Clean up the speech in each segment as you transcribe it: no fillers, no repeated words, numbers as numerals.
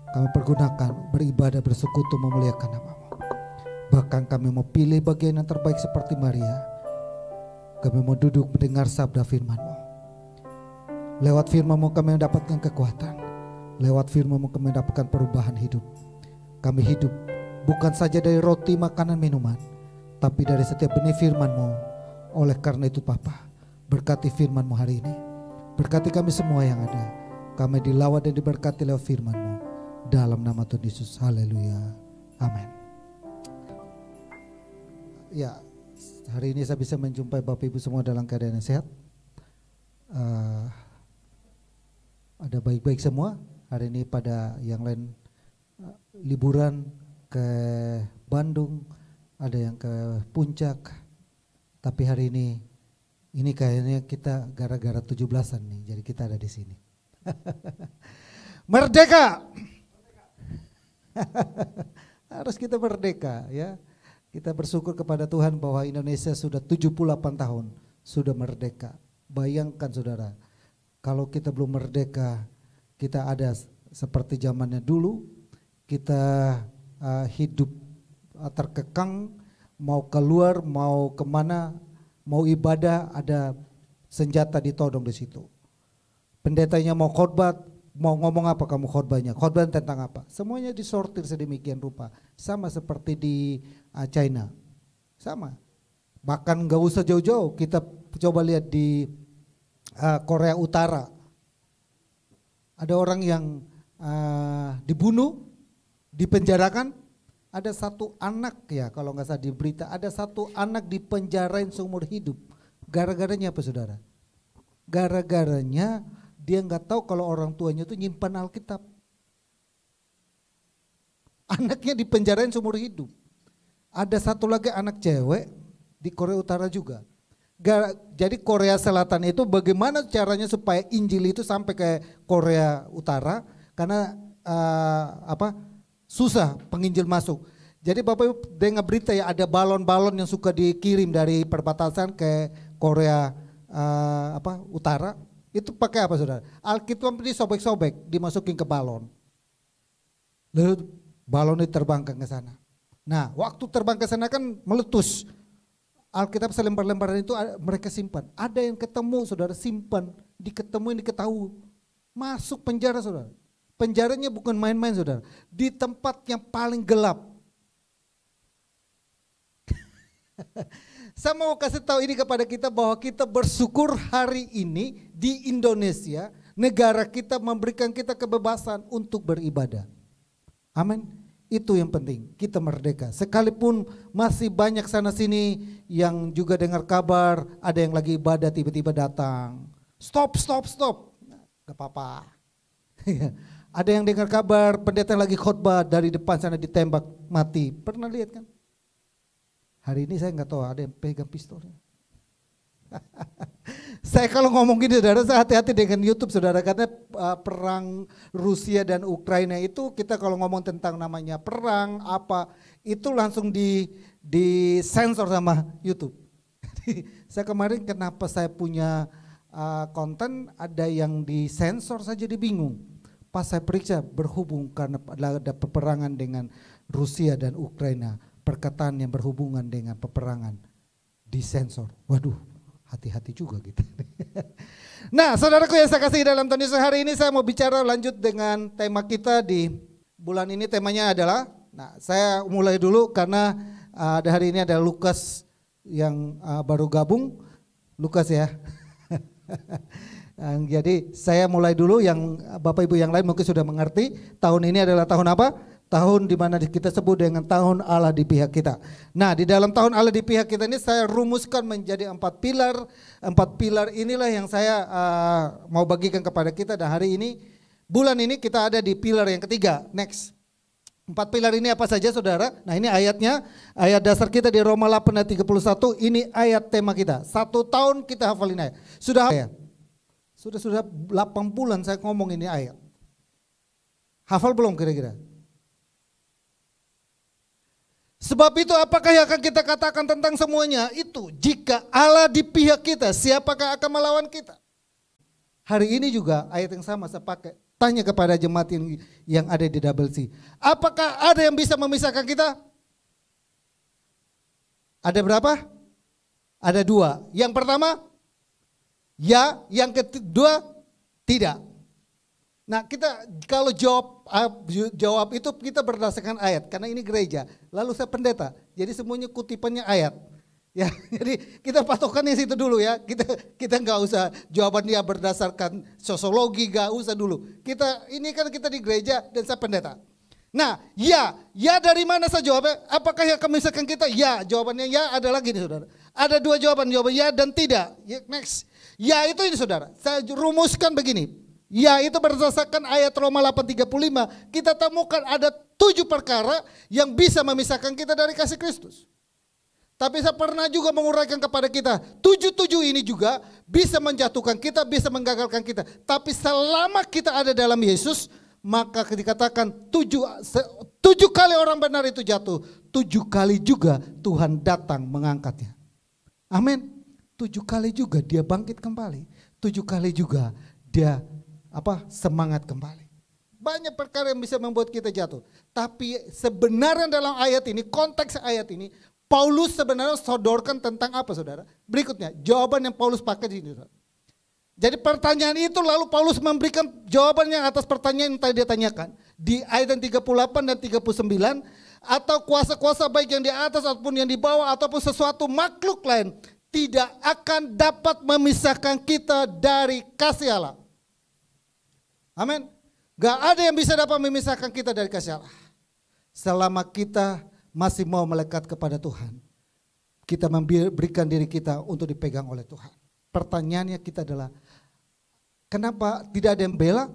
kami pergunakan beribadah, bersekutu, memuliakan nama-Mu. Bahkan kami mau pilih bagian yang terbaik seperti Maria. Kami mau duduk mendengar sabda firman-Mu. Lewat firman-Mu kami mendapatkan kekuatan. Lewat firman-Mu kami mendapatkan perubahan hidup. Kami hidup bukan saja dari roti, makanan, minuman, tapi dari setiap benih firman-Mu. Oleh karena itu Bapa, berkati firman-Mu hari ini. Berkati kami semua yang ada. Kami dilawat dan diberkati lewat firman-Mu. Dalam nama Tuhan Yesus, haleluya, amin. Ya, hari ini saya bisa menjumpai Bapak Ibu semua dalam keadaan yang sehat. Ada baik-baik semua. Hari ini pada yang lain liburan ke Bandung, ada yang ke Puncak. Tapi hari ini kayaknya kita gara-gara 17-an nih, jadi kita ada di sini. Merdeka. Harus kita merdeka ya. Kita bersyukur kepada Tuhan bahwa Indonesia sudah 78 tahun sudah merdeka. Bayangkan saudara, kalau kita belum merdeka, kita ada seperti zamannya dulu, kita hidup terkekang, mau keluar, mau kemana, mau ibadah, ada senjata ditodong di situ. Pendetanya mau khotbah, mau ngomong apa kamu khotbahnya? Khotbah tentang apa? Semuanya disortir sedemikian rupa. Sama seperti di China. Sama. Bahkan gak usah jauh-jauh, kita coba lihat di Korea Utara. Ada orang yang dibunuh, dipenjarakan. Ada satu anak ya, kalau gak salah di berita, ada satu anak dipenjarain seumur hidup. Gara-garanya apa saudara? Gara-garanya dia nggak tahu kalau orang tuanya itu nyimpan Alkitab. Anaknya dipenjarain seumur hidup. Ada satu lagi anak cewek di Korea Utara juga. Jadi Korea Selatan itu bagaimana caranya supaya Injil itu sampai ke Korea Utara, karena susah penginjil masuk. Jadi Bapak Ibu dengar berita ya, ada balon-balon yang suka dikirim dari perbatasan ke Korea Utara. Itu pakai apa saudara? Alkitab disobek-sobek, dimasukin ke balon. Lalu balon itu terbangkan ke sana. Nah, waktu terbang ke sana kan meletus. Alkitab selembar-lembaran itu mereka simpan. Ada yang ketemu saudara, simpan, diketemuin, diketahui. Masuk penjara saudara. Penjaranya bukan main-main saudara. Di tempat yang paling gelap. Saya mau kasih tahu ini kepada kita bahwa kita bersyukur hari ini di Indonesia, negara kita memberikan kita kebebasan untuk beribadah. Amin. Itu yang penting, kita merdeka. Sekalipun masih banyak sana sini yang juga dengar kabar ada yang lagi ibadah tiba-tiba datang. Stop. Gak apa-apa. Ada yang dengar kabar pendeta yang lagi khotbah dari depan sana ditembak mati. Pernah lihat kan? Hari ini saya nggak tahu ada yang pegang pistolnya. Saya kalau ngomong gini saudara, saya hati-hati dengan YouTube saudara, karena perang Rusia dan Ukraina itu kita kalau ngomong tentang namanya perang apa itu langsung di sensor sama YouTube. Saya kemarin kenapa saya punya konten ada yang disensor saja bingung. Pas saya periksa berhubung karena ada peperangan dengan Rusia dan Ukraina. Perkataan yang berhubungan dengan peperangan disensor. Waduh, hati-hati juga gitu. Nah, saudaraku yang saya kasih dalam Tuhan Yesus, hari ini saya mau bicara lanjut dengan tema kita di bulan ini. Temanya adalah, saya mulai dulu karena ada hari ini ada Lukas yang baru gabung. Lukas ya. Jadi saya mulai dulu, yang Bapak Ibu yang lain mungkin sudah mengerti. Tahun ini adalah tahun apa? Tahun di mana kita sebut dengan tahun Allah di pihak kita. Nah, di dalam tahun Allah di pihak kita ini saya rumuskan menjadi 4 pilar. 4 pilar inilah yang saya mau bagikan kepada kita. Dan hari ini, bulan ini kita ada di pilar yang ketiga. Next. 4 pilar ini apa saja saudara? Nah, ini ayatnya, ayat dasar kita di Roma 8 ayat 31. Ini ayat tema kita. 1 tahun kita hafalin ayat. Sudah 8 bulan saya ngomong ini ayat. Hafal belum kira-kira? Sebab itu apakah yang akan kita katakan tentang semuanya itu? Jika Allah di pihak kita, siapakah akan melawan kita? Hari ini juga ayat yang sama saya pakai. Tanya kepada jemaat yang ada di Double C. Apakah ada yang bisa memisahkan kita? Ada berapa? Ada 2. Yang pertama, ya. Yang kedua, tidak. Nah, kita kalau jawab itu kita berdasarkan ayat. Karena ini gereja. Lalu saya pendeta. Jadi semuanya kutipannya ayat. Ya, jadi kita patokannya situ dulu ya. Kita nggak usah jawabannya berdasarkan sosiologi, nggak usah dulu. Ini kan kita di gereja dan saya pendeta. Nah, ya dari mana saya jawabnya? Apakah yang akan memisahkan kita? Ya, jawabannya ya adalah gini saudara. Ada 2 jawaban ya dan tidak. Next, ya itu ini saudara. Saya rumuskan begini. Ya itu berdasarkan ayat Roma 8:35. Kita temukan ada 7 perkara yang bisa memisahkan kita dari kasih Kristus. Tapi saya pernah juga menguraikan kepada kita, 7 ini juga bisa menjatuhkan kita, bisa menggagalkan kita. Tapi selama kita ada dalam Yesus, maka dikatakan 7 kali orang benar itu jatuh, 7 kali juga Tuhan datang mengangkatnya. Amin. 7 kali juga dia bangkit kembali, 7 kali juga dia semangat kembali. Banyak perkara yang bisa membuat kita jatuh. Tapi sebenarnya dalam ayat ini, konteks ayat ini, Paulus sebenarnya sodorkan tentang apa saudara? Berikutnya, jawaban yang Paulus pakai di sini. Saudara. Jadi pertanyaan itu lalu Paulus memberikan jawabannya atas pertanyaan yang tadi dia tanyakan. Di ayat 38 dan 39, atau kuasa-kuasa baik yang di atas ataupun yang di bawah ataupun sesuatu makhluk lain tidak akan dapat memisahkan kita dari kasih Allah. Amin. Gak ada yang bisa dapat memisahkan kita dari kasih Allah. Selama kita masih mau melekat kepada Tuhan, kita memberikan diri kita untuk dipegang oleh Tuhan. Pertanyaannya kita adalah, kenapa tidak ada yang bela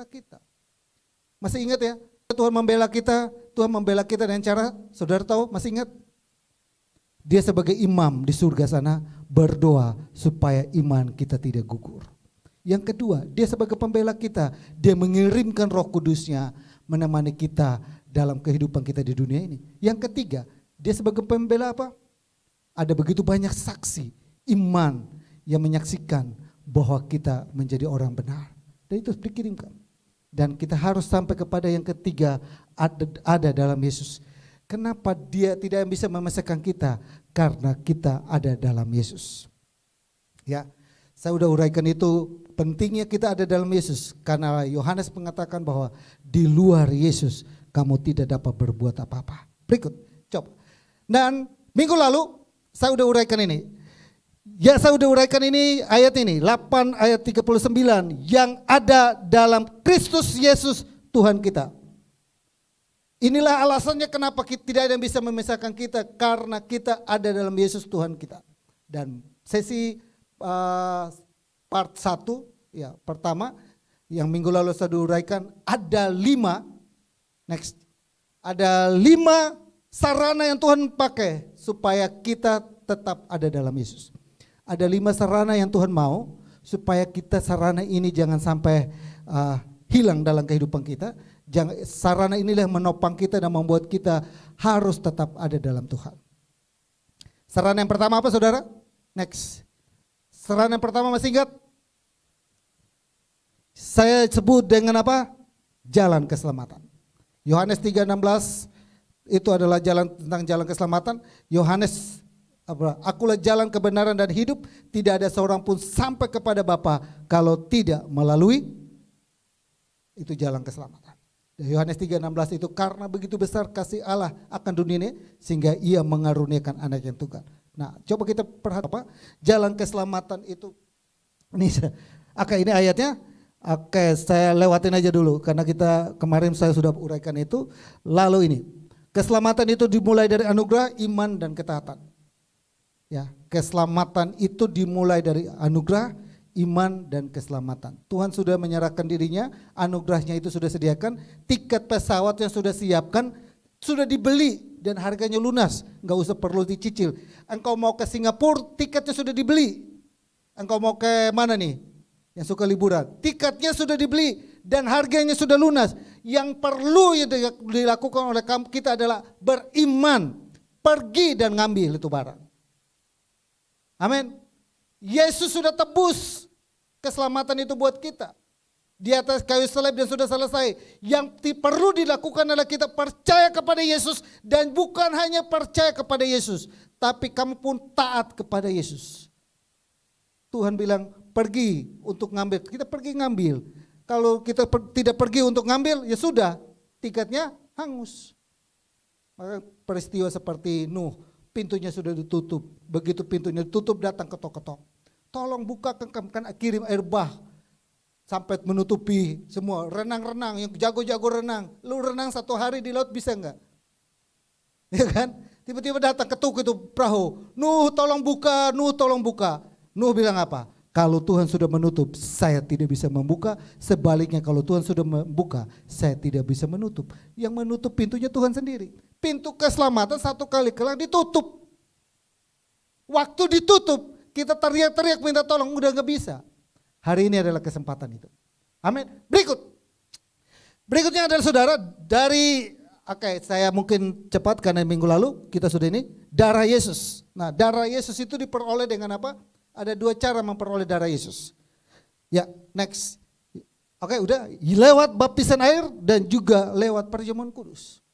kita? Masih ingat ya, Tuhan membela kita dengan cara, saudara tahu, masih ingat? Dia sebagai imam di surga sana berdoa supaya iman kita tidak gugur. Yang kedua, dia sebagai pembela kita, dia mengirimkan Roh Kudusnya menemani kita dalam kehidupan kita di dunia ini. Yang ketiga, dia sebagai pembela apa? Ada begitu banyak saksi iman yang menyaksikan bahwa kita menjadi orang benar. Dan itu dikirimkan. Dan kita harus sampai kepada yang ketiga, ada dalam Yesus. Kenapa dia tidak bisa memisahkan kita? Karena kita ada dalam Yesus. Ya, saya sudah uraikan itu, pentingnya kita ada dalam Yesus. Karena Yohanes mengatakan bahwa di luar Yesus kamu tidak dapat berbuat apa-apa. Berikut, coba. Dan minggu lalu saya sudah uraikan ini. Ya, saya sudah uraikan ini, ayat ini, 8 ayat 39. Yang ada dalam Kristus Yesus Tuhan kita. Inilah alasannya kenapa tidak ada yang bisa memisahkan kita. Karena kita ada dalam Yesus Tuhan kita. Dan sesi part 1, ya pertama, yang minggu lalu saya uraikan, ada 5. Next, ada 5 sarana yang Tuhan pakai supaya kita tetap ada dalam Yesus. Ada 5 sarana yang Tuhan mau supaya kita sarana ini jangan sampai hilang dalam kehidupan kita. Sarana inilah yang menopang kita dan membuat kita harus tetap ada dalam Tuhan. Sarana yang pertama apa saudara? Next. Sarana yang pertama masih ingat? Saya sebut dengan apa? Jalan keselamatan. Yohanes 3:16 itu adalah tentang jalan keselamatan. Yohanes, akulah jalan kebenaran dan hidup, tidak ada seorang pun sampai kepada Bapa kalau tidak melalui itu jalan keselamatan. Yohanes 3:16 itu karena begitu besar kasih Allah akan dunia ini sehingga ia mengaruniakan anak yang tunggal. Nah, coba kita perhatikan jalan keselamatan itu. Ini ayatnya. Oke, saya lewatin aja dulu karena kita kemarin saya sudah uraikan itu. Lalu ini, keselamatan itu dimulai dari anugerah, iman dan ketaatan. Ya, keselamatan itu dimulai dari anugerah, iman dan keselamatan. Tuhan sudah menyerahkan dirinya, anugerahnya itu sudah sediakan, tiket pesawat yang sudah siapkan, sudah dibeli dan harganya lunas, nggak usah perlu dicicil. Engkau mau ke Singapura, tiketnya sudah dibeli. Engkau mau ke mana nih? Yang suka liburan, tiketnya sudah dibeli dan harganya sudah lunas. Yang perlu yang dilakukan oleh kita adalah beriman, pergi dan ngambil itu barang. Amin. Yesus sudah tebus keselamatan itu buat kita. di atas kayu salib dan sudah selesai. Yang perlu dilakukan adalah kita percaya kepada Yesus dan bukan hanya percaya kepada Yesus, tapi kamu pun taat kepada Yesus. Tuhan bilang pergi untuk ngambil, kita pergi ngambil. Kalau kita tidak pergi untuk ngambil, ya sudah, tiketnya hangus. Maka peristiwa seperti Nuh, pintunya sudah ditutup. Begitu pintunya ditutup, datang ketok-ketok. Tolong buka, kan kirim air bah. Sampai menutupi semua, renang-renang, yang jago-jago renang. Lu renang 1 hari di laut bisa enggak? Ya kan? Tiba-tiba datang ketuk itu perahu. Nuh tolong buka, Nuh tolong buka. Nuh bilang apa? Kalau Tuhan sudah menutup, saya tidak bisa membuka. Sebaliknya kalau Tuhan sudah membuka, saya tidak bisa menutup. Yang menutup pintunya Tuhan sendiri. Pintu keselamatan 1 kali kelar ditutup. Waktu ditutup, kita teriak-teriak minta tolong, udah gak bisa. Hari ini adalah kesempatan itu. Amin. Berikutnya adalah saudara, dari, saya mungkin cepat karena minggu lalu kita sudah ini, darah Yesus. Nah, darah Yesus itu diperoleh dengan apa? Ada 2 cara memperoleh darah Yesus. Ya, next. Udah lewat baptisan air dan juga lewat perjamuan kudus.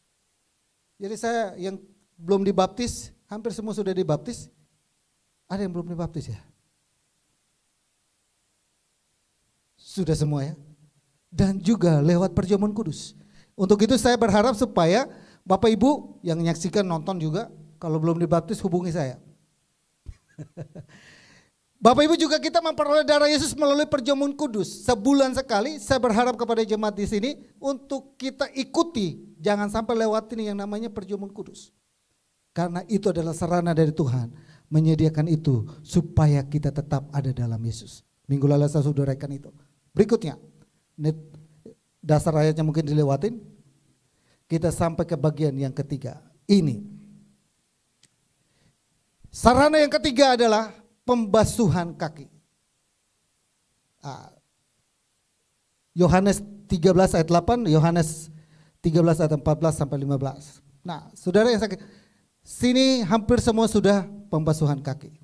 Jadi saya yang belum dibaptis, hampir semua sudah dibaptis. Ada yang belum dibaptis ya? Sudah semua ya? Dan juga lewat perjamuan kudus. Untuk itu saya berharap supaya Bapak Ibu yang menyaksikan nonton juga, kalau belum dibaptis hubungi saya. Bapak Ibu juga kita memperoleh darah Yesus melalui perjamuan kudus. Sebulan sekali saya berharap kepada jemaat di sini untuk kita ikuti. Jangan sampai lewatin yang namanya perjamuan kudus. Karena itu adalah sarana dari Tuhan. Menyediakan itu supaya kita tetap ada dalam Yesus. Minggu lalu saya sudah uraikan itu. Berikutnya, dasar ayatnya mungkin dilewatin. Kita sampai ke bagian yang ketiga. Ini. Sarana yang ketiga adalah pembasuhan kaki. Yohanes 13 ayat 8, Yohanes 13 ayat 14 sampai 15. Nah, saudara yang sakit, sini hampir semua sudah pembasuhan kaki.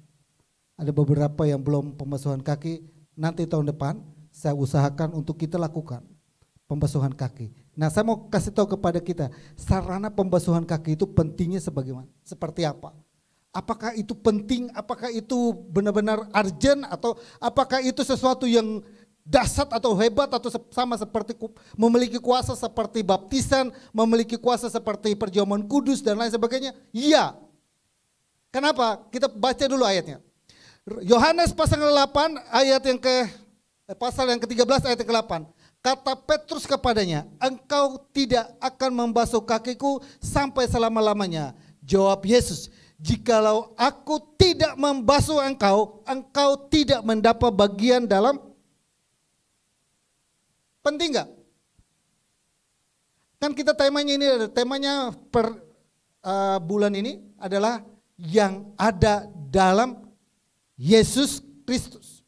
Ada beberapa yang belum pembasuhan kaki, nanti tahun depan saya usahakan untuk kita lakukan pembasuhan kaki. Nah, saya mau kasih tahu kepada kita, sarana pembasuhan kaki itu pentingnya sebagaimana, seperti apa? Apakah itu penting, apakah itu benar-benar urgent, atau apakah itu sesuatu yang dahsyat atau hebat, atau sama seperti memiliki kuasa seperti baptisan, memiliki kuasa seperti perjamuan kudus dan lain sebagainya? Iya. Kenapa? Kita baca dulu ayatnya. Yohanes pasal 8 ayat yang pasal yang ke-13 ayat yang ke-8. Kata Petrus kepadanya, engkau tidak akan membasuh kakiku sampai selama-lamanya. Jawab Yesus, jikalau aku tidak membasuh engkau, engkau tidak mendapat bagian dalam. Penting gak? Kan kita temanya ini, temanya per bulan ini adalah yang ada dalam Yesus Kristus.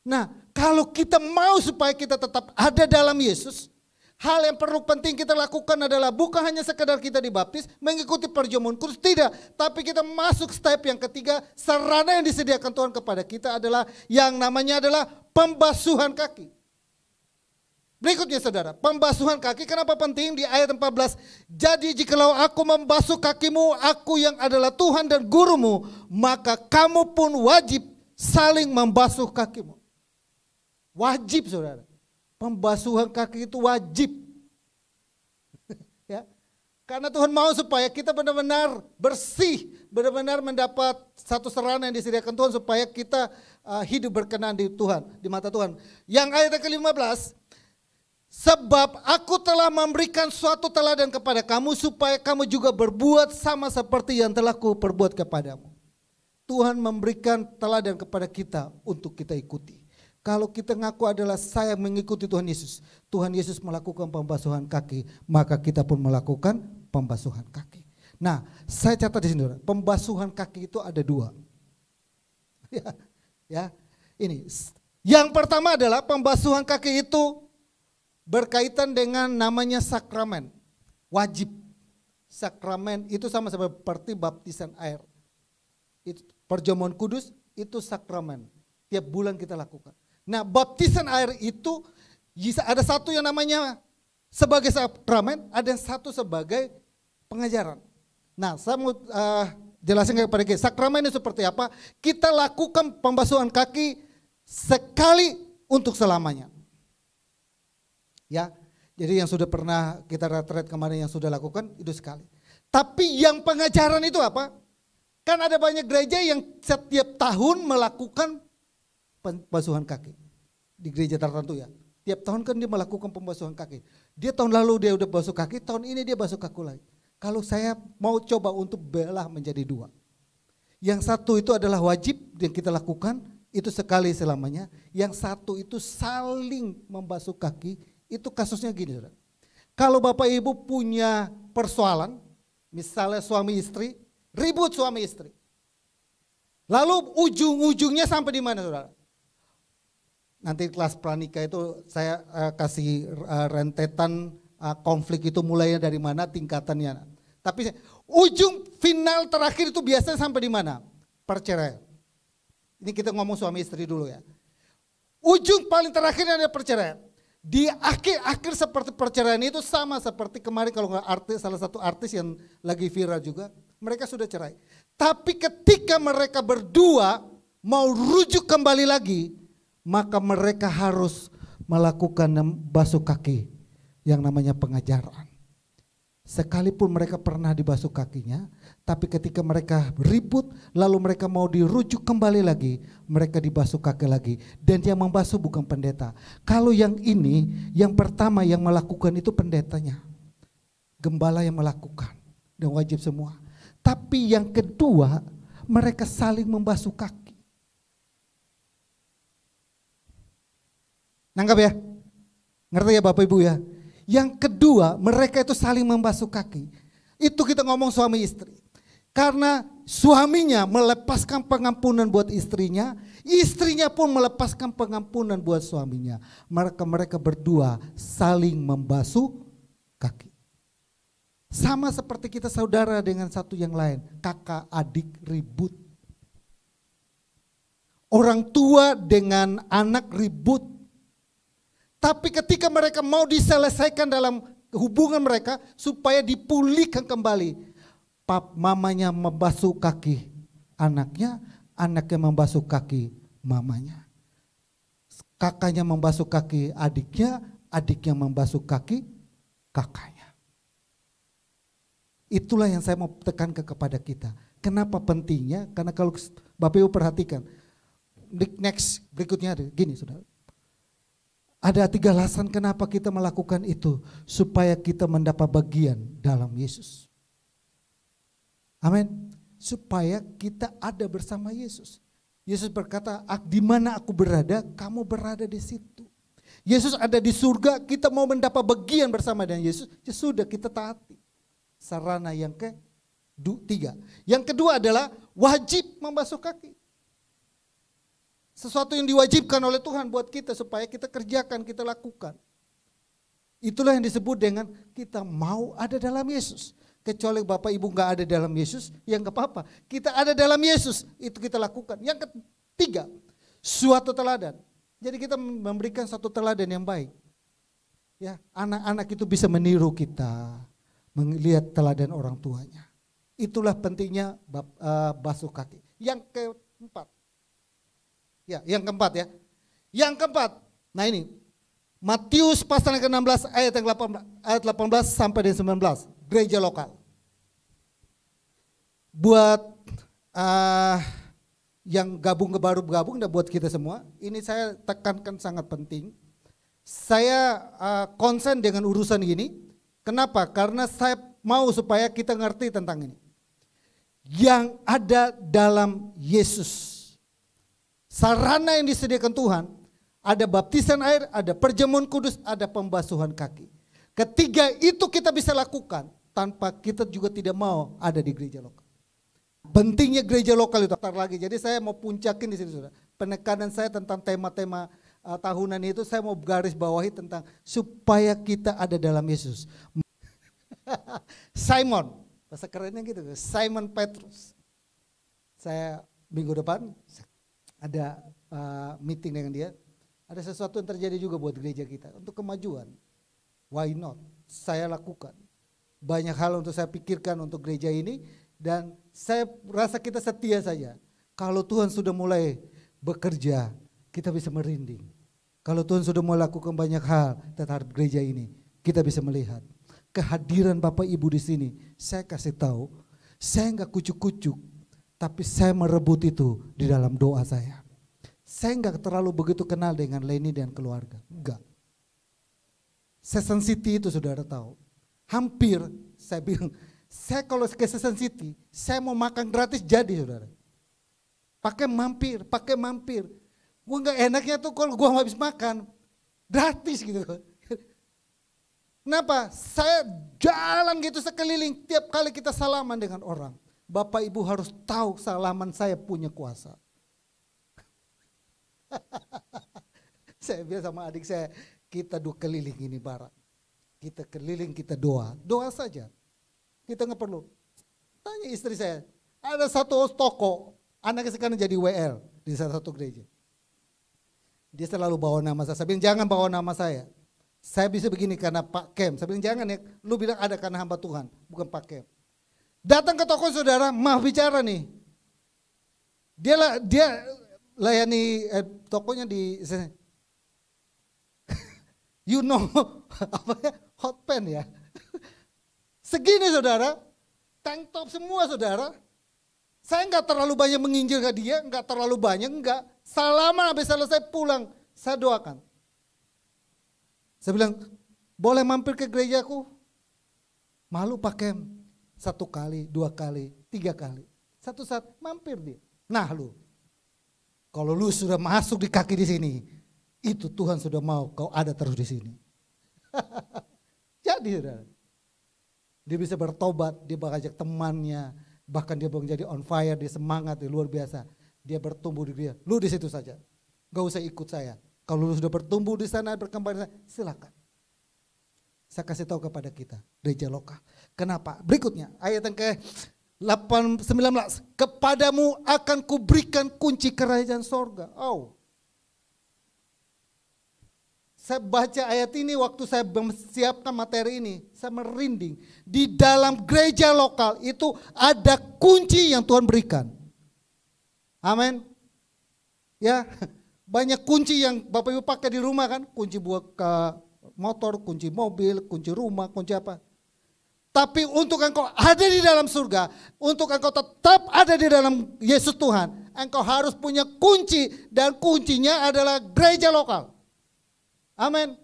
Nah, kalau kita mau supaya kita tetap ada dalam Yesus, hal yang perlu penting kita lakukan adalah bukan hanya sekedar kita dibaptis, mengikuti perjamuan kudus, tidak. Tapi kita masuk step yang ketiga, sarana yang disediakan Tuhan kepada kita adalah yang namanya adalah pembasuhan kaki. Berikutnya saudara, pembasuhan kaki kenapa penting di ayat 14. Jadi jikalau aku membasuh kakimu, aku yang adalah Tuhan dan gurumu, maka kamu pun wajib saling membasuh kakimu. Wajib saudara. Pembasuhan kaki itu wajib. Ya. Karena Tuhan mau supaya kita benar-benar bersih, benar-benar mendapat satu sarana yang disediakan Tuhan supaya kita hidup berkenan di Tuhan, di mata Tuhan. Yang ayat ke-15, sebab aku telah memberikan suatu teladan kepada kamu supaya kamu juga berbuat sama seperti yang telah ku perbuat kepadamu. Tuhan memberikan teladan kepada kita untuk kita ikuti. Kalau kita ngaku adalah saya mengikuti Tuhan Yesus, Tuhan Yesus melakukan pembasuhan kaki, maka kita pun melakukan pembasuhan kaki. Nah, saya catat di sini, pembasuhan kaki itu ada 2. Ya, ini. Yang pertama adalah pembasuhan kaki itu berkaitan dengan namanya sakramen, wajib. Sakramen itu sama seperti baptisan air. Itu perjamuan kudus itu sakramen. Tiap bulan kita lakukan. Nah, baptisan air itu Ada satu yang namanya sebagai sakramen, ada yang satu sebagai pengajaran. Nah, saya mau jelasin kepada kita, sakramen itu seperti apa? Kita lakukan pembasuhan kaki sekali untuk selamanya. Ya, jadi yang sudah pernah kita retret kemarin yang sudah lakukan itu sekali. Tapi yang pengajaran itu apa? Kan ada banyak gereja yang setiap tahun melakukan pembasuhan kaki. Di gereja tertentu ya. Tiap tahun kan dia melakukan pembasuhan kaki. Dia tahun lalu dia udah basuh kaki, tahun ini dia basuh kaki lagi. Kalau saya mau coba untuk belah menjadi dua. Yang satu itu adalah wajib yang kita lakukan, itu sekali selamanya. Yang satu itu saling membasuh kaki, itu kasusnya gini saudara. Kalau Bapak Ibu punya persoalan, misalnya suami istri, ribut suami istri. Lalu ujung-ujungnya sampai di mana saudara? Nanti kelas pranikah itu saya kasih rentetan konflik itu mulainya dari mana tingkatannya. Tapi ujung final terakhir itu biasanya sampai di mana? Perceraian. Ini kita ngomong suami istri dulu ya. Ujung paling terakhirnya ada perceraian. Di akhir seperti perceraian itu sama seperti kemarin kalau nggak artis, salah satu artis yang lagi viral juga, mereka sudah cerai. Tapi ketika mereka berdua mau rujuk kembali lagi, maka mereka harus melakukan basuh kaki yang namanya pengajaran. Sekalipun mereka pernah dibasuh kakinya, tapi ketika mereka ribut lalu mereka mau dirujuk kembali lagi, mereka dibasuh kaki lagi. Dan yang membasuh bukan pendeta. Kalau yang ini, yang pertama yang melakukan itu pendetanya. Gembala yang melakukan dan wajib semua. Tapi yang kedua, mereka saling membasuh kaki. Nangkap ya? Ngerti ya Bapak Ibu ya? Yang kedua, mereka itu saling membasuh kaki. Itu kita ngomong suami istri. Karena suaminya melepaskan pengampunan buat istrinya, istrinya pun melepaskan pengampunan buat suaminya. Mereka berdua saling membasuh kaki. Sama seperti kita saudara dengan satu yang lain, kakak adik ribut. Orang tua dengan anak ribut. Tapi ketika mereka mau diselesaikan dalam hubungan mereka supaya dipulihkan kembali, mamanya membasuh kaki anaknya, anaknya membasuh kaki mamanya. Kakaknya membasuh kaki adiknya, adiknya membasuh kaki kakaknya. Itulah yang saya mau tekankan kepada kita. Kenapa pentingnya? Karena kalau Bapak Ibu perhatikan, next berikutnya ada gini saudara. Ada 3 alasan kenapa kita melakukan itu. Supaya kita mendapat bagian dalam Yesus. Amin. Supaya kita ada bersama Yesus. Yesus berkata, di mana aku berada, kamu berada di situ. Yesus ada di surga, kita mau mendapat bagian bersama dengan Yesus. Ya sudah kita taati. Sarana yang ketiga. Yang kedua adalah wajib membasuh kaki. Sesuatu yang diwajibkan oleh Tuhan buat kita supaya kita kerjakan, kita lakukan. Itulah yang disebut dengan kita mau ada dalam Yesus. Kecuali Bapak Ibu gak ada dalam Yesus, ya gak apa-apa. Kita ada dalam Yesus, itu kita lakukan. Yang ketiga, suatu teladan. Jadi kita memberikan satu teladan yang baik. Ya, anak-anak itu bisa meniru kita, melihat teladan orang tuanya. Itulah pentingnya basuh kaki. Yang keempat. Ya, yang keempat ya. Yang keempat. Nah ini. Matius pasal yang ke-16 ayat 18 sampai dengan 19. Gereja lokal. Buat yang baru gabung dan buat kita semua, ini saya tekankan sangat penting. Saya konsen dengan urusan ini. Kenapa? Karena saya mau supaya kita ngerti tentang ini. Yang ada dalam Yesus. Sarana yang disediakan Tuhan, ada baptisan air, ada perjamuan kudus, ada pembasuhan kaki. Ketiga itu kita bisa lakukan tanpa kita juga tidak mau ada di gereja lokal. Pentingnya gereja lokal itu ntar lagi. Jadi saya mau puncakin di sini sudah. Penekanan saya tentang tema-tema tahunan itu saya mau garis bawahi tentang supaya kita ada dalam Yesus. Simon, bahasa kerennya gitu, Simon Petrus. Saya minggu depan ada meeting dengan dia. Ada sesuatu yang terjadi juga buat gereja kita untuk kemajuan. Why not? Saya lakukan. Banyak hal untuk saya pikirkan untuk gereja ini dan saya rasa kita setia saja. Kalau Tuhan sudah mulai bekerja, kita bisa merinding. Kalau Tuhan sudah mulai lakukan banyak hal terhadap gereja ini, kita bisa melihat kehadiran Bapak Ibu di sini. Saya kasih tahu, saya enggak kucuk-kucuk, tapi saya merebut itu di dalam doa saya. Saya enggak terlalu begitu kenal dengan Leni dan keluarga, enggak. Season City itu saudara tahu. Hampir saya bilang, saya kalau ke Season City, saya mau makan gratis jadi saudara. Pakai mampir. Gua nggak enaknya tuh kalau gua habis makan, gratis gitu. Kenapa? Saya jalan gitu sekeliling, tiap kali kita salaman dengan orang. Bapak Ibu harus tahu salaman saya punya kuasa. Saya bilang sama adik saya, kita dua keliling ini barang. Kita keliling, kita doa saja. Kita nggak perlu. Tanya istri saya, ada satu toko, anaknya sekarang jadi WL di salah satu gereja. Dia selalu bawa nama saya bilang jangan bawa nama saya. Saya bisa begini karena Pak Kem. Saya bilang jangan ya, lu bilang ada karena hamba Tuhan, bukan Pak Kem. Datang ke toko saudara, maaf bicara nih. Dia layani tokonya di you know apa ya, hot pen ya. Segini saudara, tank top semua saudara. Saya enggak terlalu banyak menginjil ke dia, enggak terlalu banyak, enggak. Salaman habis selesai pulang, saya doakan. Saya bilang, boleh mampir ke gerejaku? Malu pakai 1 kali, 2 kali, 3 kali. Satu saat mampir dia. Nah lu, kalau lu sudah masuk di kaki di sini, itu Tuhan sudah mau kau ada terus di sini. Jadi saudara, dia bisa bertobat, dia mengajak temannya, bahkan dia menjadi on fire, dia semangat, dia luar biasa. Dia bertumbuh di dia. Lu di situ saja, gak usah ikut saya. Kalau lu sudah bertumbuh di sana, berkembang di sana, silakan. Saya kasih tahu kepada kita, gereja lokal. Kenapa? Berikutnya, ayat yang ke-19. Kepadamu akan kuberikan kunci kerajaan sorga. Oh. Saya baca ayat ini waktu saya mempersiapkan materi ini, saya merinding. Di dalam gereja lokal itu ada kunci yang Tuhan berikan. Amin. Ya, banyak kunci yang Bapak Ibu pakai di rumah kan, kunci buat motor, kunci mobil, kunci rumah, kunci apa. Tapi untuk engkau ada di dalam surga, untuk engkau tetap ada di dalam Yesus Tuhan, engkau harus punya kunci dan kuncinya adalah gereja lokal. Amin.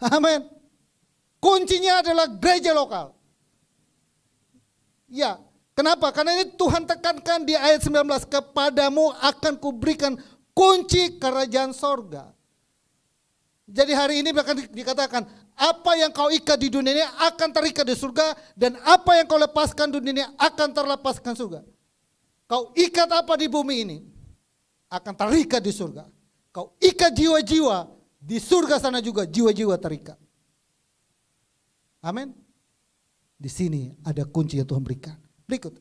Amin. Kuncinya adalah gereja lokal. Ya, kenapa? Karena ini Tuhan tekankan di ayat 19, kepadamu akan kuberikan kunci kerajaan sorga. Jadi hari ini bahkan dikatakan, apa yang kau ikat di dunia ini akan terikat di surga, dan apa yang kau lepaskan di dunia ini akan terlepaskan surga. Kau ikat apa di bumi ini akan terikat di surga. Kau ikat jiwa-jiwa, di surga sana juga jiwa-jiwa terikat. Amin. Di sini ada kunci yang Tuhan berikan. Berikut,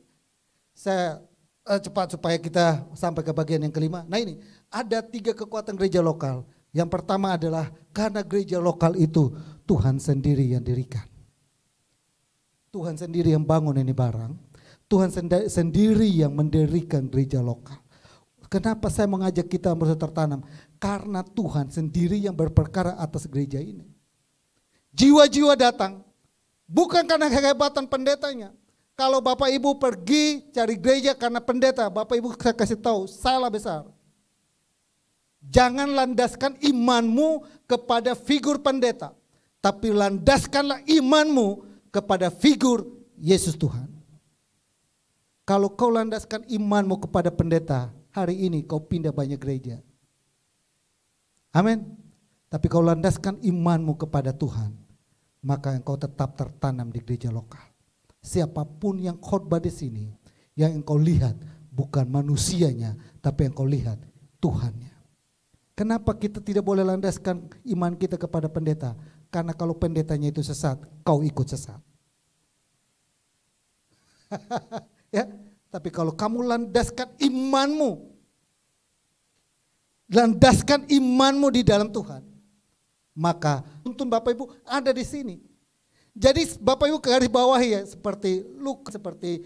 saya cepat supaya kita sampai ke bagian yang kelima. Nah ini, ada 3 kekuatan gereja lokal. Yang pertama adalah karena gereja lokal itu Tuhan sendiri yang dirikan. Tuhan sendiri yang bangun ini barang. Tuhan sendiri yang mendirikan gereja lokal. Kenapa saya mengajak kita harus tertanam? Karena Tuhan sendiri yang berperkara atas gereja ini. Jiwa-jiwa datang bukan karena kehebatan pendetanya. Kalau Bapak Ibu pergi cari gereja karena pendeta, Bapak Ibu saya kasih tahu salah besar. Jangan landaskan imanmu kepada figur pendeta, tapi landaskanlah imanmu kepada figur Yesus Tuhan. Kalau kau landaskan imanmu kepada pendeta, hari ini kau pindah banyak gereja. Amin. Tapi kau landaskan imanmu kepada Tuhan, maka engkau tetap tertanam di gereja lokal. Siapapun yang khotbah di sini, yang engkau lihat bukan manusianya, tapi yang engkau lihat Tuhannya. Kenapa kita tidak boleh landaskan iman kita kepada pendeta? Karena kalau pendetanya itu sesat, kau ikut sesat. Ya, tapi kalau kamu landaskan imanmu landaskan imanmu di dalam Tuhan. Maka tuntun Bapak Ibu ada di sini. Jadi Bapak Ibu garis bawah ya, seperti Luke, seperti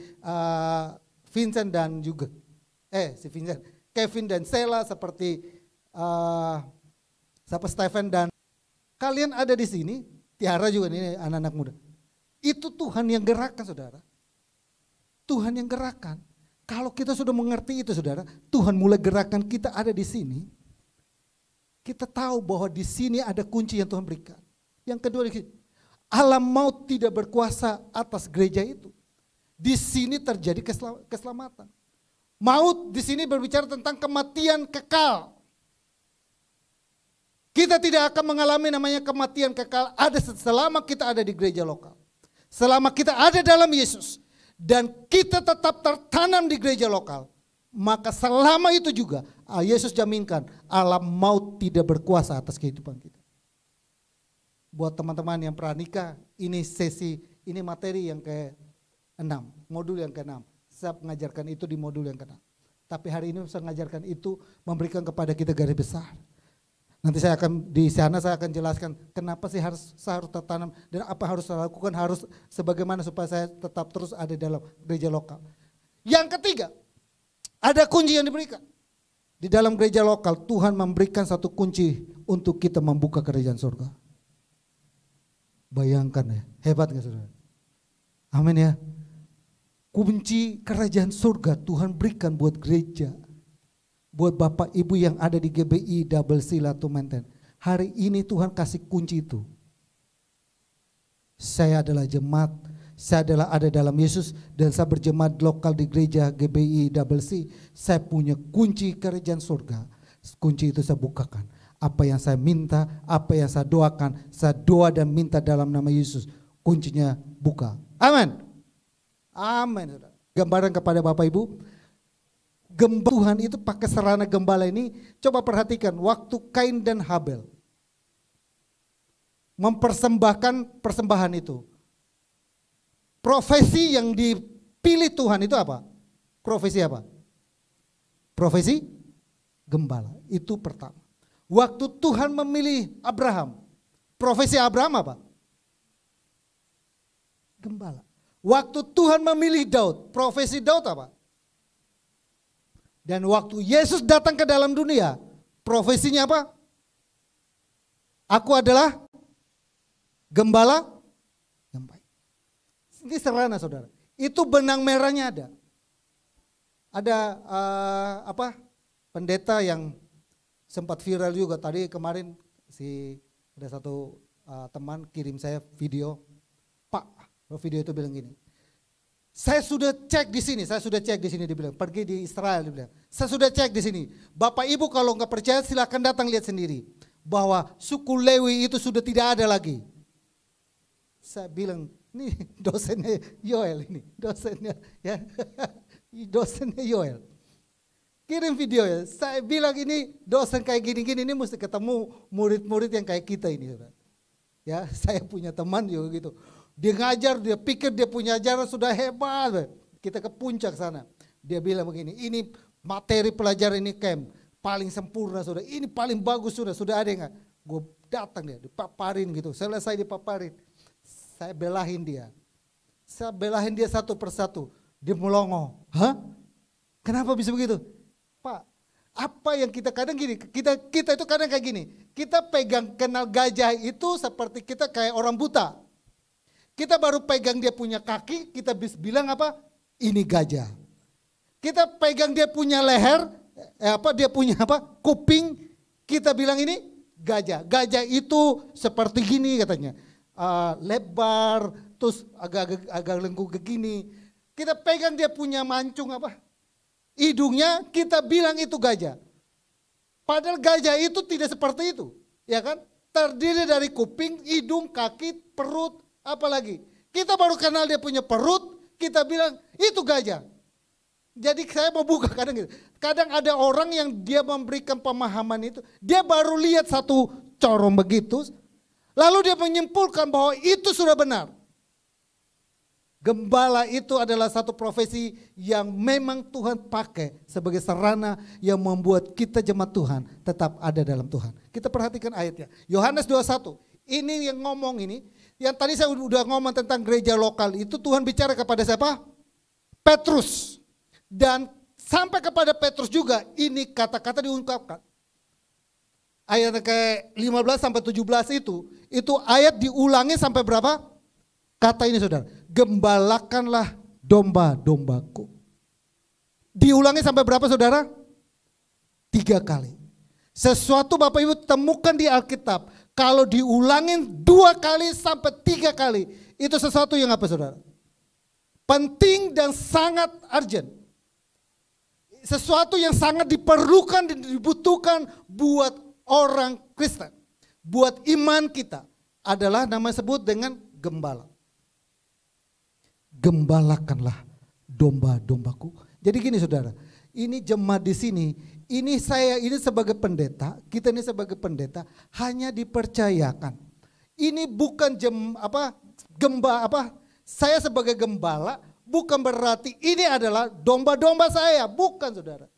Vincent dan juga si Vincent, Kevin dan Sheila, seperti Stephen dan kalian ada di sini. Tiara juga ini anak-anak muda. Itu Tuhan yang gerakkan, saudara. Tuhan yang gerakkan. Kalau kita sudah mengerti itu, saudara, Tuhan mulai gerakkan kita ada di sini. Kita tahu bahwa di sini ada kunci yang Tuhan berikan. Yang kedua, alam maut tidak berkuasa atas gereja itu. Di sini terjadi keselamatan. Maut di sini berbicara tentang kematian kekal. Kita tidak akan mengalami namanya kematian kekal ada selama kita ada di gereja lokal. Selama kita ada dalam Yesus dan kita tetap tertanam di gereja lokal, maka selama itu juga Yesus jaminkan alam maut tidak berkuasa atas kehidupan kita. Buat teman-teman yang pranikah, ini ini materi yang ke-6, modul yang ke-6. Saya mengajarkan itu di modul yang ke-6. Tapi hari ini saya mengajarkan itu memberikan kepada kita garis besar. Nanti saya akan jelaskan kenapa sih saya harus tertanam dan apa harus saya lakukan, harus sebagaimana supaya saya tetap terus ada dalam gereja lokal. Yang ketiga, ada kunci yang diberikan. Di dalam gereja lokal Tuhan memberikan satu kunci untuk kita membuka kerajaan surga. Bayangkan ya, hebat gak saudara? Amin ya. Kunci kerajaan surga Tuhan berikan buat gereja. Buat Bapak Ibu yang ada di GBI Double C Latu Menten. Hari ini Tuhan kasih kunci itu. Saya adalah jemaat, saya adalah ada dalam Yesus dan saya berjemaat lokal di gereja GBI Double C. Saya punya kunci kerajaan surga. Kunci itu saya bukakan. Apa yang saya minta, apa yang saya doakan, saya doa dan minta dalam nama Yesus. Kuncinya buka. Amin. Amin. Gambaran kepada Bapak Ibu. Tuhan itu pakai sarana gembala ini. Coba perhatikan waktu Kain dan Habel mempersembahkan persembahan itu. Profesi yang dipilih Tuhan itu apa? Profesi apa? Profesi gembala. Itu pertama. Waktu Tuhan memilih Abraham, profesi Abraham apa? Gembala. Waktu Tuhan memilih Daud, profesi Daud apa? Dan waktu Yesus datang ke dalam dunia, profesinya apa? Aku adalah gembala yang baik. Ini sederhana saudara. Itu benang merahnya ada. Ada pendeta yang sempat viral juga tadi kemarin ada satu teman kirim saya video. Pak, video itu bilang gini. Saya sudah cek di sini, dia bilang. Pergi di Israel, dia bilang. Saya sudah cek di sini. Bapak Ibu kalau nggak percaya silakan datang lihat sendiri. Bahwa suku Lewi itu sudah tidak ada lagi. Saya bilang, ini dosennya Yoel ini. Dosennya ya. Dosennya Yoel. Kirim video ya. Saya bilang ini dosen kayak gini-gini ini mesti ketemu murid-murid yang kayak kita ini. Ya, saya punya teman juga gitu. Dia ngajar, dia pikir dia punya ajaran sudah hebat. Kita ke puncak sana. Dia bilang begini, ini materi pelajaran ini camp paling sempurna sudah. Ini paling bagus sudah ada enggak? Gue datang dia, dipaparin gitu. Selesai dipaparin, saya belahin dia. Saya belahin dia satu persatu. Dia melongo. Hah? Kenapa bisa begitu? Pak, apa yang kita kadang gini, kita itu kadang kayak gini. Kita pegang kenal gajah itu seperti kita kayak orang buta. Kita baru pegang dia punya kaki, kita bisa bilang apa? Ini gajah. Kita pegang dia punya leher, dia punya apa? Kuping, kita bilang ini gajah. Gajah itu seperti gini katanya, lebar, terus agak lengkung begini. Kita pegang dia punya mancung apa? Hidungnya, kita bilang itu gajah. Padahal gajah itu tidak seperti itu, ya kan? Terdiri dari kuping, hidung, kaki, perut. Apalagi kita baru kenal dia punya perut, kita bilang itu gajah. Jadi saya mau buka kadang gitu. Kadang ada orang yang dia memberikan pemahaman itu, dia baru lihat satu corong begitu, lalu dia menyimpulkan bahwa itu sudah benar. Gembala itu adalah satu profesi yang memang Tuhan pakai sebagai sarana yang membuat kita jemaat Tuhan tetap ada dalam Tuhan. Kita perhatikan ayatnya. Yohanes 21. Ini yang ngomong ini. Yang tadi saya udah ngomong tentang gereja lokal. Itu Tuhan bicara kepada siapa? Petrus. Dan sampai kepada Petrus juga ini kata-kata diungkapkan. Ayat ke 15 sampai 17 itu ayat diulangi sampai berapa? Kata ini saudara, gembalakanlah domba-dombaku. Diulangi sampai berapa saudara? 3 kali. Sesuatu Bapak Ibu temukan di Alkitab, kalau diulangin 2 kali sampai 3 kali, itu sesuatu yang apa saudara? Penting dan sangat urgent. Sesuatu yang sangat diperlukan dan dibutuhkan buat orang Kristen. Buat iman kita adalah nama sebut dengan gembala. Gembalakanlah domba-dombaku. Jadi gini saudara, ini jemaat di sini, ini sebagai pendeta, kita ini sebagai pendeta hanya dipercayakan. Ini bukan saya sebagai gembala bukan berarti ini adalah domba-domba saya, bukan saudara.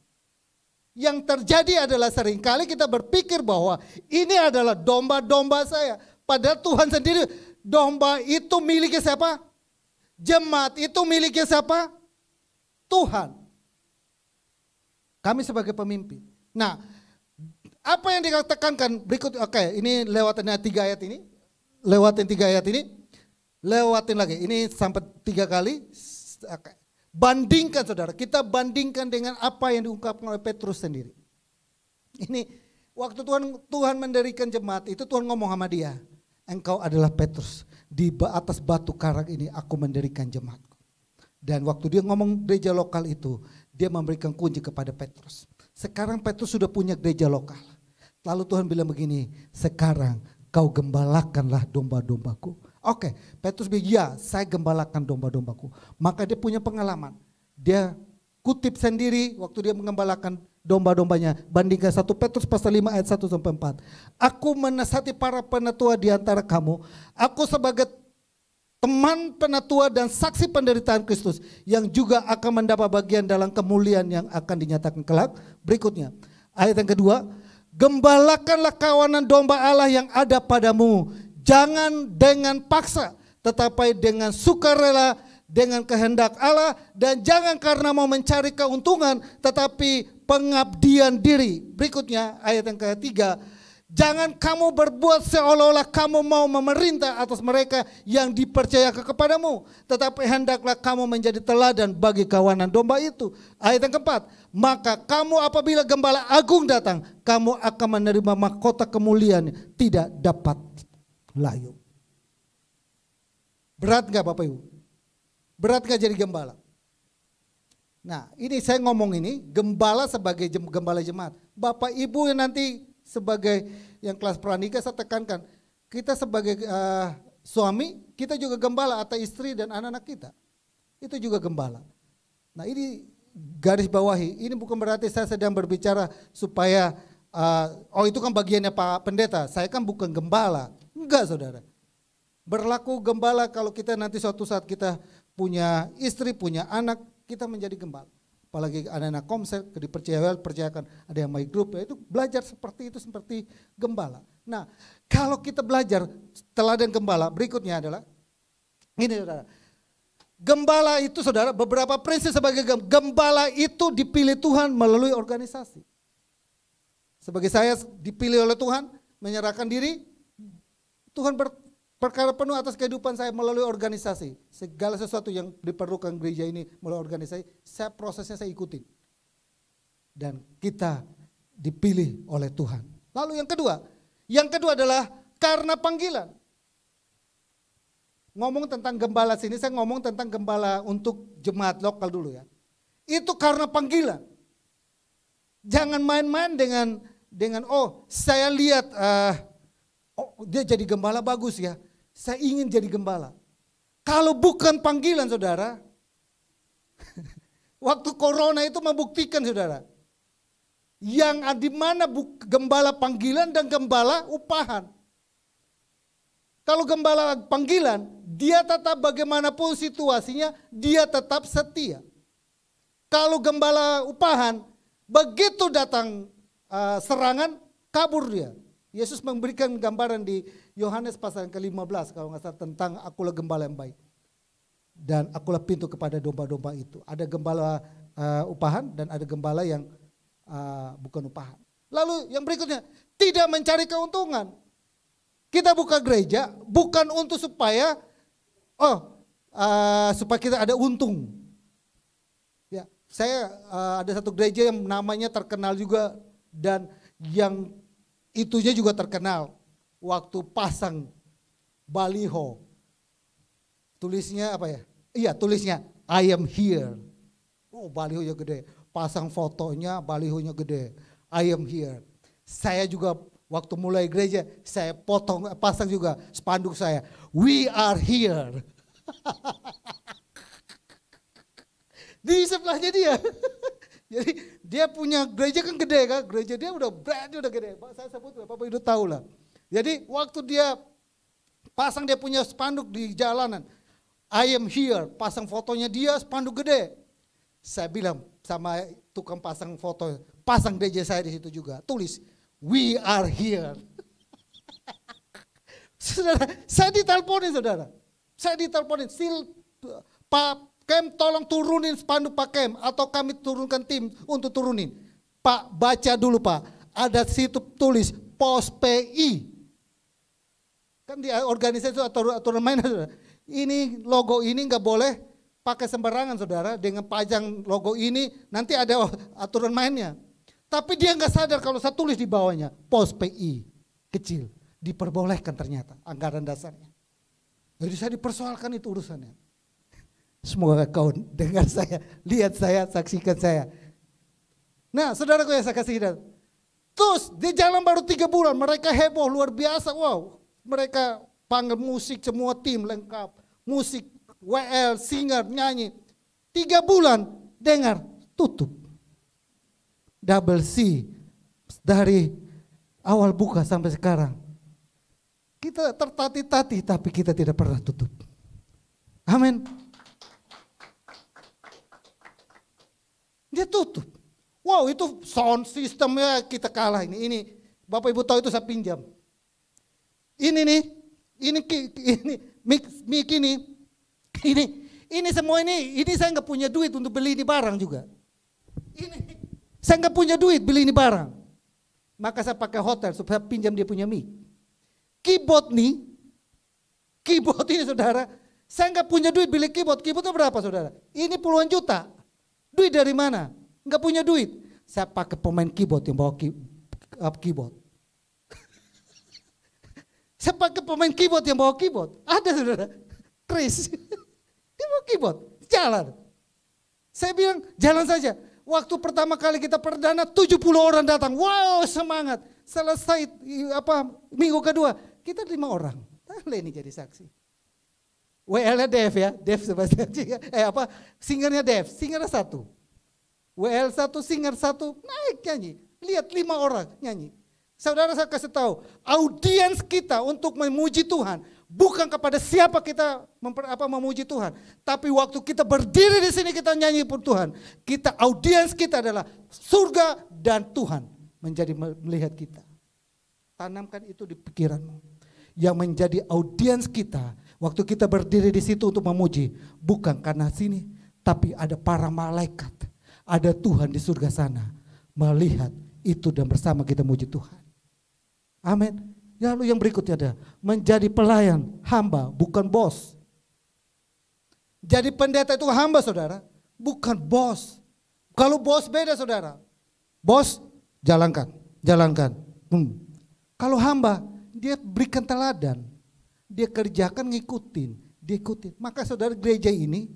Yang terjadi adalah seringkali kita berpikir bahwa ini adalah domba-domba saya. Padahal Tuhan sendiri, domba itu miliknya siapa? Jemaat itu miliknya siapa? Tuhan. Kami sebagai pemimpin. Nah, apa yang dikatakan berikut, ini lewatin 3 ayat ini. Lewatin 3 ayat ini. Lewatin lagi, ini sampai 3 kali. Bandingkan saudara, kita bandingkan dengan apa yang diungkapkan oleh Petrus sendiri. Ini waktu Tuhan mendirikan jemaat itu Tuhan ngomong sama dia, engkau adalah Petrus, di atas batu karang ini aku mendirikan jemaatku. Dan waktu dia ngomong gereja lokal itu, dia memberikan kunci kepada Petrus. Sekarang Petrus sudah punya gereja lokal. Lalu Tuhan bilang begini, sekarang kau gembalakanlah domba-dombaku. Oke, Petrus bilang, ya saya gembalakan domba-dombaku. Maka dia punya pengalaman. Dia kutip sendiri waktu dia mengembalakan domba-dombanya. Bandingkan 1 Petrus pasal 5 ayat 1 sampai 4. Aku menasihati para penatua di antara kamu. Aku sebagai teman penatua dan saksi penderitaan Kristus yang juga akan mendapat bagian dalam kemuliaan yang akan dinyatakan kelak. Berikutnya, ayat yang kedua. Gembalakanlah kawanan domba Allah yang ada padamu. Jangan dengan paksa, tetapi dengan sukarela, dengan kehendak Allah, dan jangan karena mau mencari keuntungan, tetapi pengabdian diri. Berikutnya ayat yang ketiga, jangan kamu berbuat seolah-olah kamu mau memerintah atas mereka yang dipercayakan kepadamu, tetapi hendaklah kamu menjadi teladan bagi kawanan domba itu. Ayat yang keempat, maka kamu apabila gembala agung datang, kamu akan menerima mahkota kemuliaan tidak dapat layu. Berat gak Bapak Ibu? Berat gak jadi gembala? Nah ini saya ngomong ini gembala sebagai gembala jemaat. Bapak Ibu yang nanti sebagai yang kelas pranikah saya tekankan, kita sebagai suami, kita juga gembala atau istri dan anak-anak kita. Itu juga gembala. Nah ini garis bawahi, ini bukan berarti saya sedang berbicara supaya, itu kan bagiannya Pak Pendeta, saya kan bukan gembala. Enggak saudara. Berlaku gembala kalau kita nanti suatu saat kita punya istri, punya anak, kita menjadi gembala. Apalagi anak-anak komsel, dipercayakan ada yang my group, ya itu belajar seperti itu, seperti gembala. Nah kalau kita belajar teladan gembala, berikutnya adalah, ini saudara. Gembala itu saudara, beberapa prinsip sebagai gembala itu dipilih Tuhan melalui organisasi. Sebagai saya dipilih oleh Tuhan, menyerahkan diri, Tuhan berkara penuh atas kehidupan saya melalui organisasi. Segala sesuatu yang diperlukan gereja ini melalui organisasi, prosesnya saya ikutin. Dan kita dipilih oleh Tuhan. Lalu yang kedua adalah karena panggilan. Ngomong tentang gembala sini, saya ngomong tentang gembala untuk jemaat lokal dulu ya. Itu karena panggilan. Jangan main-main dengan saya lihat dia jadi gembala bagus ya, saya ingin jadi gembala. Kalau bukan panggilan saudara, waktu corona itu membuktikan saudara, yang di mana gembala panggilan dan gembala upahan. Kalau gembala panggilan, dia tetap bagaimanapun situasinya, dia tetap setia. Kalau gembala upahan, begitu datang serangan, kabur dia. Yesus memberikan gambaran di Yohanes pasal ke-15 kalau nggak salah tentang akulah gembala yang baik. Dan akulah pintu kepada domba-domba itu. Ada gembala upahan dan ada gembala yang bukan upahan. Lalu yang berikutnya, tidak mencari keuntungan. Kita buka gereja bukan untuk supaya supaya kita ada untung. Ya, saya ada satu gereja yang namanya terkenal juga dan yang itunya juga terkenal. Waktu pasang baliho, tulisnya apa ya? Iya, tulisnya I am here. Oh, balihonya gede. Pasang fotonya, balihonya gede. I am here. Saya juga waktu mulai gereja, saya pasang juga spanduk saya. We are here. Di sebelahnya dia. Jadi dia punya gereja kan gede kan. Gereja dia udah brand udah gede. Saya sebut Bapak Ibu tahu lah. Jadi waktu dia pasang dia punya spanduk di jalanan. I am here. Pasang fotonya dia spanduk gede. Saya bilang sama tukang pasang foto. Pasang gereja saya di situ juga. Tulis we are here. Saudara, saya diteleponin saudara. Saya diteleponin. Pak Kem tolong turunin spanduk Pak Kem. Atau kami turunkan tim untuk turunin. Pak baca dulu Pak. Ada situ tulis pos PI. Kan di organisasi itu aturan main saudara. Ini logo ini nggak boleh pakai sembarangan saudara. Dengan pajang logo ini nanti ada aturan mainnya. Tapi dia nggak sadar kalau saya tulis di bawahnya pos PI kecil. Diperbolehkan ternyata anggaran dasarnya. Jadi saya dipersoalkan itu urusannya. Semoga kau dengar saya, lihat saya, saksikan saya. Nah saudaraku yang saya kasih hidayah. Terus di jalan baru 3 bulan mereka heboh luar biasa. Wow, mereka panggil musik semua tim lengkap. Musik, WL, singer, nyanyi. 3 bulan dengar tutup. Double C dari awal buka sampai sekarang. Kita tertatih-tatih tapi kita tidak pernah tutup. Amin. Dia tutup. Wow, itu sound systemnya kita kalah ini. Ini Bapak Ibu tahu itu saya pinjam. Ini nih, ini mic ini semua ini saya nggak punya duit untuk beli ini barang juga. Ini saya nggak punya duit beli ini barang. Maka saya pakai hotel supaya pinjam dia punya mic. Keyboard ini saudara, saya nggak punya duit beli keyboard. Keyboardnya berapa saudara? Ini puluhan juta. Duit dari mana? Enggak punya duit. Saya pakai pemain keyboard yang bawa keyboard. Saya pakai pemain keyboard yang bawa keyboard. Ada saudara, Chris. Dia bawa keyboard, jalan. Saya bilang jalan saja. Waktu pertama kali kita perdana 70 orang datang. Wow, semangat. Selesai minggu kedua kita 5 orang. Ini jadi saksi. WL-nya Dev ya, Dev sebagai singernya Dev, singernya 1. WL 1, singer 1, naik nyanyi. Lihat 5 orang nyanyi. Saudara saya kasih tahu, audiens kita untuk memuji Tuhan bukan kepada siapa kita memuji Tuhan, tapi waktu kita berdiri di sini kita nyanyi pun Tuhan. Audiens kita adalah surga dan Tuhan menjadi melihat kita. Tanamkan itu di pikiranmu. Yang menjadi audiens kita waktu kita berdiri di situ untuk memuji bukan karena sini, tapi ada para malaikat, ada Tuhan di surga sana melihat itu dan bersama kita memuji Tuhan. Amin. Lalu yang berikutnya ada menjadi pelayan, hamba, bukan bos. Jadi pendeta itu hamba saudara, bukan bos. Kalau bos beda saudara. Bos jalankan. Kalau hamba dia berikan teladan, dia kerjakan ngikutin, dia ikutin. Maka saudara gereja ini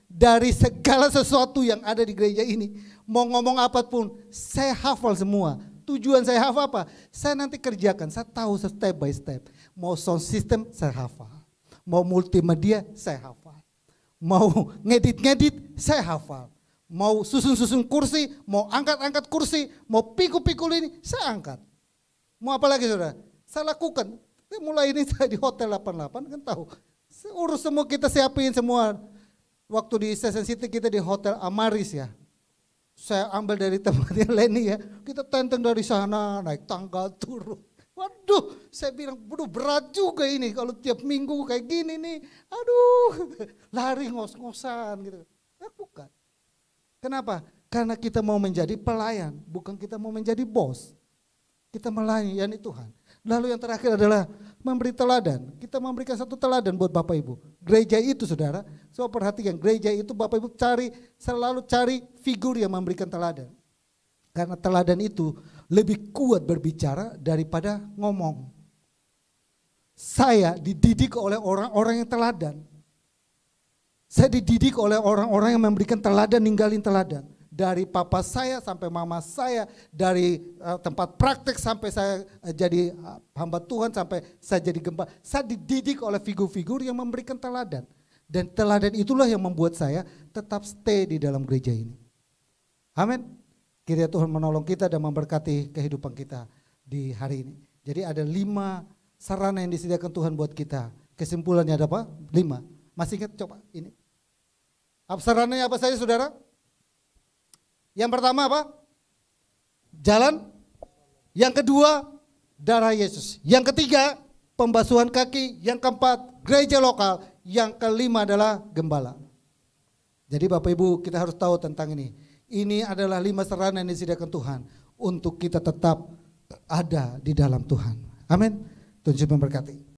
dari segala sesuatu yang ada di gereja ini, mau ngomong apapun, saya hafal semua. Tujuan saya hafal apa? Saya nanti kerjakan, saya tahu step by step. Mau sound system saya hafal, mau multimedia saya hafal, mau ngedit saya hafal, mau susun kursi, mau angkat kursi, mau pikul ini saya angkat. Mau apa lagi saudara? Saya lakukan. Mulai ini saya di Hotel 88 kan tahu. Urus semua, kita siapin semua. Waktu di Session City kita di Hotel Amaris ya. Saya ambil dari tempatnya Leni ya. Kita tenteng dari sana, naik tangga turun. Waduh, saya bilang, waduh berat juga ini kalau tiap minggu kayak gini nih. Aduh, lari ngos-ngosan gitu. Bukan. Kenapa? Karena kita mau menjadi pelayan, bukan kita mau menjadi bos. Kita melayani Tuhan. Lalu yang terakhir adalah memberi teladan. Kita memberikan satu teladan buat Bapak Ibu. Gereja itu saudara, so perhatikan, gereja itu Bapak Ibu selalu cari figur yang memberikan teladan. Karena teladan itu lebih kuat berbicara daripada ngomong. Saya dididik oleh orang-orang yang teladan. Saya dididik oleh orang-orang yang memberikan teladan, ninggalin teladan. Dari papa saya sampai mama saya, dari tempat praktek sampai saya jadi hamba Tuhan, sampai saya jadi gembala. Saya dididik oleh figur-figur yang memberikan teladan. Dan teladan itulah yang membuat saya tetap stay di dalam gereja ini. Amin. Kiranya Tuhan menolong kita dan memberkati kehidupan kita di hari ini. Jadi ada 5 sarana yang disediakan Tuhan buat kita. Kesimpulannya ada apa? 5. Masih ingat coba ini. Sarananya apa saja saudara? Yang pertama apa? Jalan. Yang kedua, darah Yesus. Yang ketiga, pembasuhan kaki. Yang keempat, gereja lokal. Yang kelima adalah gembala. Jadi Bapak Ibu, kita harus tahu tentang ini. Ini adalah 5 sarana yang disediakan Tuhan untuk kita tetap ada di dalam Tuhan. Amin. Tuhan memberkati.